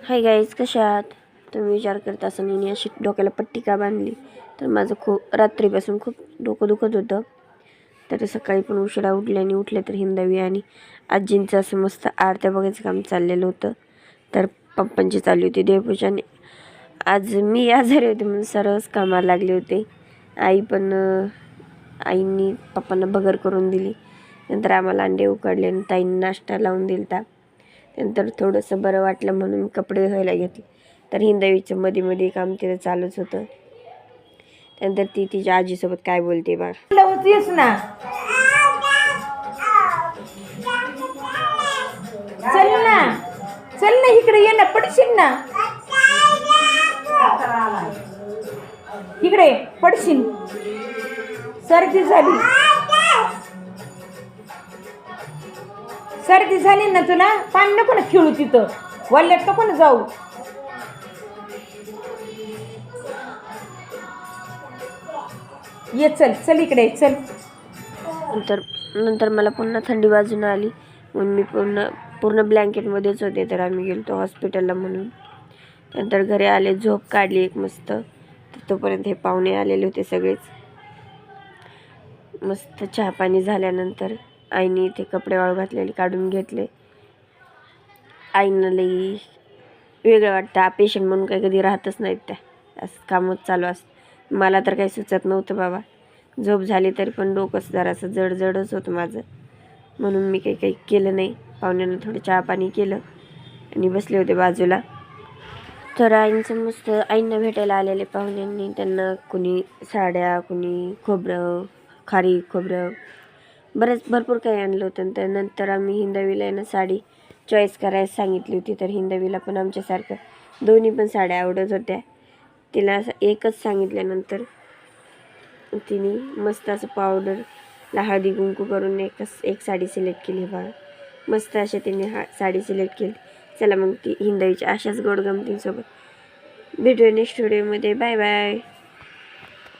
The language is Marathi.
हाय गाईज, कशा आहात तुम्ही? विचार करत असाल मी अशी डोक्याला पट्टी का बांधली. तर माझं खूप रात्रीपासून खूप डोकं दुखत होतं. तर सकाळी पण उशिरा उठले तर हिंदावी आणि आजींचं असं मस्त आरत्या बघायचं काम चाललेलं होतं. तर पप्पांची चालली होती देवपूजाने. आज मी आजारी होते म्हणून सर्वच कामाला लागले होते. आईंनी पप्पांना भगर करून दिली. नंतर आम्हाला अंडे उकडले आणि ताईंनी नाश्ता लावून दिला. नंतर थोडंसं बरं वाटलं म्हणून मी कपडे धुवायला घेतले. तर हिंदावीचं मध्ये काम तिथं चालूच होतं. त्यानंतर ती तिच्या आजीसोबत काय बोलते बघ. होतीस ना, चल ना इकडे ये ना, पडशील ना, इकडे पडशील. सर्दी झाली ना तुला. पाणी नको ना खेळू तिथं, वल्ल्यात नको ना जाऊ. ये चल इकडे चल. नंतर मला पुन्हा थंडी वाजून आली म्हणून मी पूर्ण ब्लँकेटमध्येच होते. तर आम्ही गेलो हॉस्पिटलला म्हणून. नंतर घरी आले, झोप काढली एक मस्त. तर तोपर्यंत हे पाहुणे आलेले होते सगळेच. मस्त चहा पाणी झाल्यानंतर आईने इथे कपडे वाळू घातलेले काढून घेतले. आईनं लई वेगळं वाटतं. पेशंट म्हणून काही कधी राहतच नाहीत त्या, असं कामच चालू असतं. मला तर काही सुचत नव्हतं बाबा. झोप झाली तरी पण डोकंच जरासं जडच होतं माझं, म्हणून मी काही केलं नाही. पाहुण्यांना थोडं चहा पाणी केलं आणि बसले होते बाजूला. तर आईंना भेटायला आलेले पाहुण्यांनी, त्यांना कुणी साड्या, कुणी खोबरं, खारी खोबरं, भरपूर काही आणलं होतं. त्यानंतर आम्ही हिंदावीला ना साडी चॉईस करायला सांगितली होती. तर हिंदावीला पण आमच्यासारखं दोन्ही पण साड्या आवडत होत्या. तिला असं एकच सांगितल्यानंतर तिने मस्त असं पावडरला हळदी कुंकू करून एक साडी सिलेक्ट केली बघा. मस्त अशा तिने साडी सिलेक्ट केली. चला मग ती हिंदावीच्या अशाच गोड गमतींसोबत भेटूया नेक्स्ट व्हिडिओमध्ये. Bye bye.